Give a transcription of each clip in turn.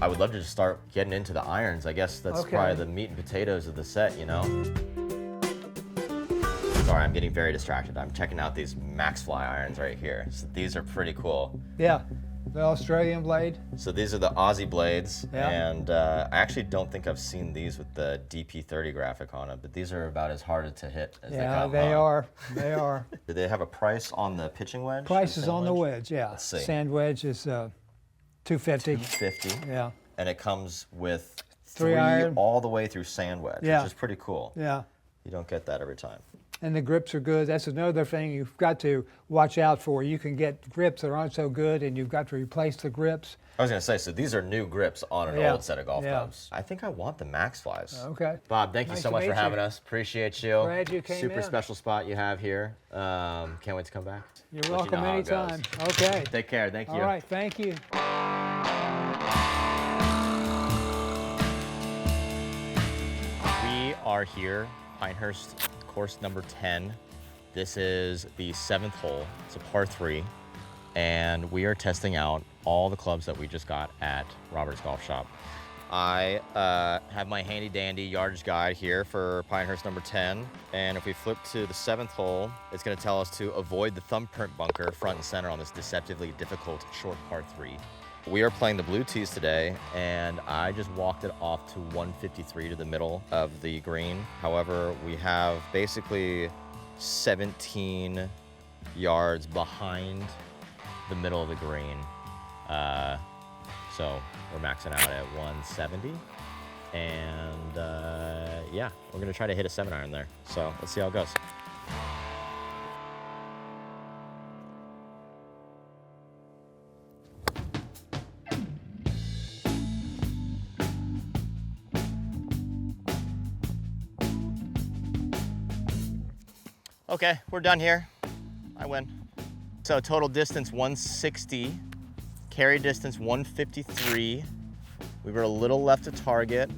I would love to just start getting into the irons. I guess that's probably the meat and potatoes of the set, you know? Sorry, I'm getting very distracted. I'm checking out these Maxfly irons right here. So these are pretty cool. Yeah, the Australian blade. So these are the Aussie blades, Yeah. and I actually don't think I've seen these with the DP30 graphic on it, but these are about as hard to hit as they come. Yeah, they are. They are. Do they have a price on the pitching wedge? Price is on the wedge, yeah. Let's see. Sand wedge is $250. $250. Yeah. And it comes with Three iron. all the way through sand wedge, Yeah. which is pretty cool. Yeah. You don't get that every time. And the grips are good. That's another thing you've got to watch out for. You can get grips that aren't so good, and you've got to replace the grips. I was going to say, so these are new grips on an Yeah. old set of golf Yeah. clubs. I think I want the Maxflies. Okay. Bob, thank you Nice so to much for meet having you. us. Appreciate you. Glad you came Super in. special spot you have here. Can't wait to come back. You're Let you welcome know how it goes. anytime. Okay. Take care. Thank you. All right. Thank you. We are here, Pinehurst, course number 10. This is the 7th hole. It's a par 3, and we are testing out all the clubs that we just got at Robert's Golf Shop. I have my handy dandy yardage guide here for Pinehurst number 10, and if we flip to the 7th hole, it's going to tell us to avoid the thumbprint bunker front and center on this deceptively difficult short par 3. We are playing the blue tees today, and I just walked it off to 153 to the middle of the green. However, we have basically 17 yards behind the middle of the green. So we're maxing out at 170. And yeah, we're gonna try to hit a 7-iron there. So let's see how it goes. Okay, we're done here. I win. So total distance 160, carry distance 153. We were a little left to target.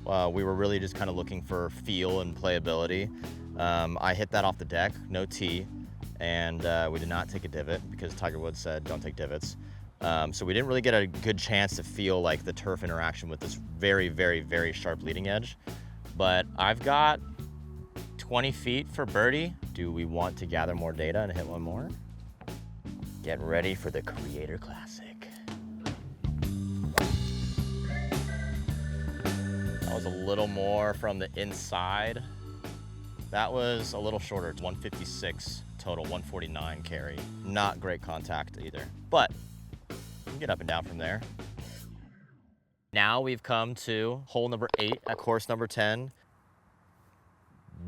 We were really just kind of looking for feel and playability. I hit that off the deck, no tee, and we did not take a divot because Tiger Woods said don't take divots. So we didn't really get a good chance to feel like the turf interaction with this very, very, very sharp leading edge. But I've got 20 feet for birdie. Do we want to gather more data and hit one more? Get ready for the Creator Classic. That was a little more from the inside. That was a little shorter. It's 156 total, 149 carry. Not great contact either, but we can get up and down from there. Now we've come to hole number 8 at course number 10.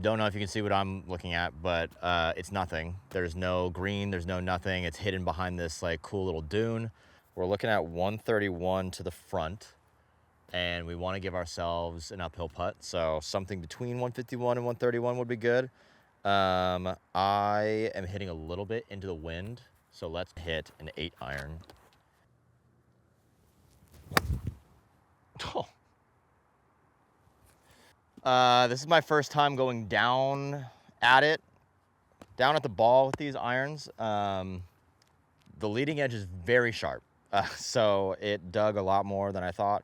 Don't know if you can see what I'm looking at, but it's nothing. There's no green, there's no nothing. It's hidden behind this like cool little dune. We're looking at 131 to the front, and we want to give ourselves an uphill putt. So something between 151 and 131 would be good. I am hitting a little bit into the wind, so let's hit an 8-iron. Oh. This is my first time going down at the ball with these irons. The leading edge is very sharp, so it dug a lot more than I thought.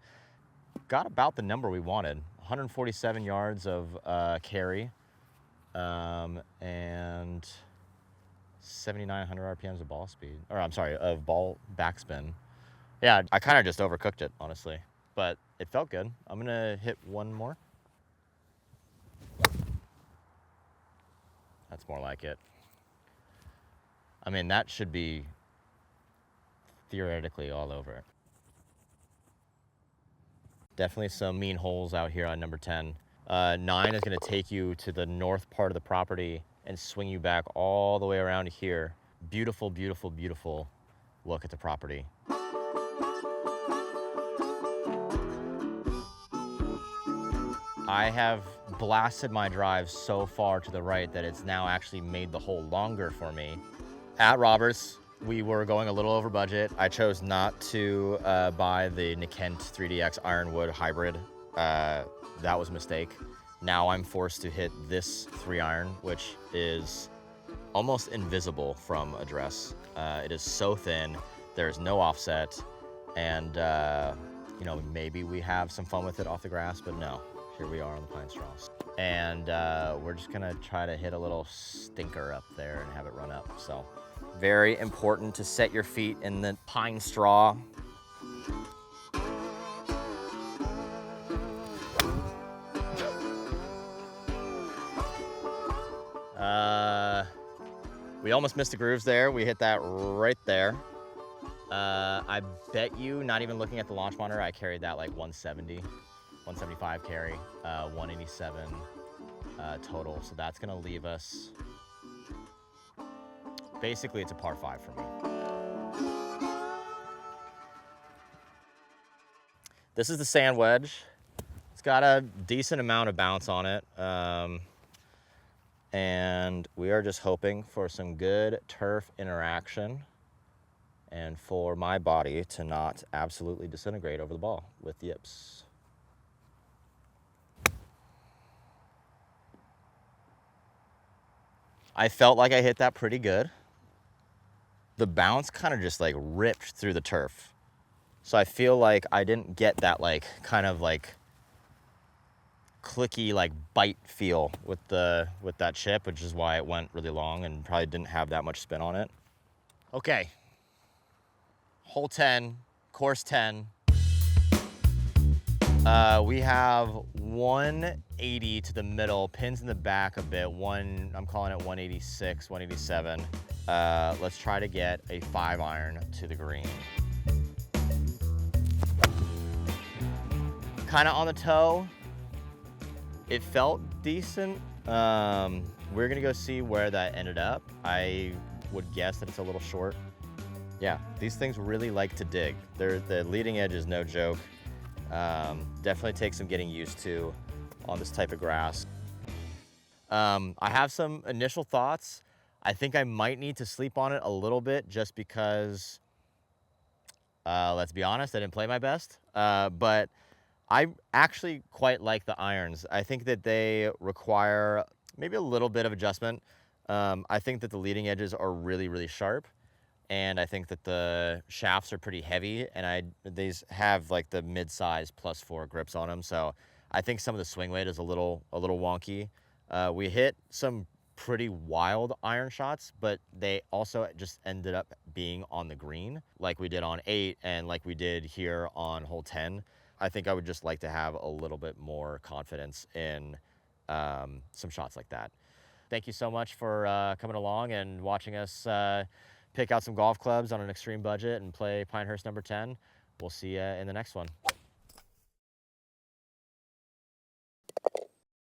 Got about the number we wanted, 147 yards of carry, and 7,900 RPMs of ball speed, or I'm sorry, of ball backspin. Yeah, I kind of just overcooked it, honestly, but it felt good. I'm gonna hit one more. That's more like it. I mean, that should be theoretically all over it. Definitely some mean holes out here on number 10. 9 is gonna take you to the north part of the property and swing you back all the way around to here. Beautiful, beautiful, beautiful look at the property. I have blasted my drive so far to the right that it's now actually made the hole longer for me. At Roberts, we were going a little over budget. I chose not to buy the Nikent 3DX Ironwood hybrid. That was a mistake. Now I'm forced to hit this 3-iron, which is almost invisible from address. It is so thin, there's no offset, and you know, maybe we have some fun with it off the grass, but no, here we are on the pine straws. And we're just gonna try to hit a little stinker up there and have it run up. So very important to set your feet in the pine straw. We almost missed the grooves there. We hit that right there. I bet you, not even looking at the launch monitor, I carried that like 170, 175 carry, 187 total. So that's gonna leave us, basically it's a par 5 for me. This is the sand wedge. It's got a decent amount of bounce on it. And we are just hoping for some good turf interaction and for my body to not absolutely disintegrate over the ball with yips. I felt like I hit that pretty good. The bounce kind of just like ripped through the turf. So I feel like I didn't get that like kind of like clicky like bite feel with that chip, which is why it went really long and probably didn't have that much spin on it. Okay, hole 10, course 10. We have 180 to the middle, pins in the back a bit. I'm calling it 186, 187. Let's try to get a 5-iron to the green. Kind of on the toe. It felt decent. We're gonna go see where that ended up. I would guess that it's a little short. Yeah, these things really like to dig. The leading edge is no joke. Definitely takes some getting used to on this type of grass. I have some initial thoughts. I think I might need to sleep on it a little bit just because, let's be honest, I didn't play my best. But I actually quite like the irons. I think that they require maybe a little bit of adjustment. I think that the leading edges are really, really sharp. And I think that the shafts are pretty heavy, and these have like the mid-size +4 grips on them. So I think some of the swing weight is a little wonky. We hit some pretty wild iron shots, but they also just ended up being on the green like we did on 8 and like we did here on hole 10. I think I would just like to have a little bit more confidence in some shots like that. Thank you so much for coming along and watching us pick out some golf clubs on an extreme budget and play Pinehurst number 10. We'll see you in the next one.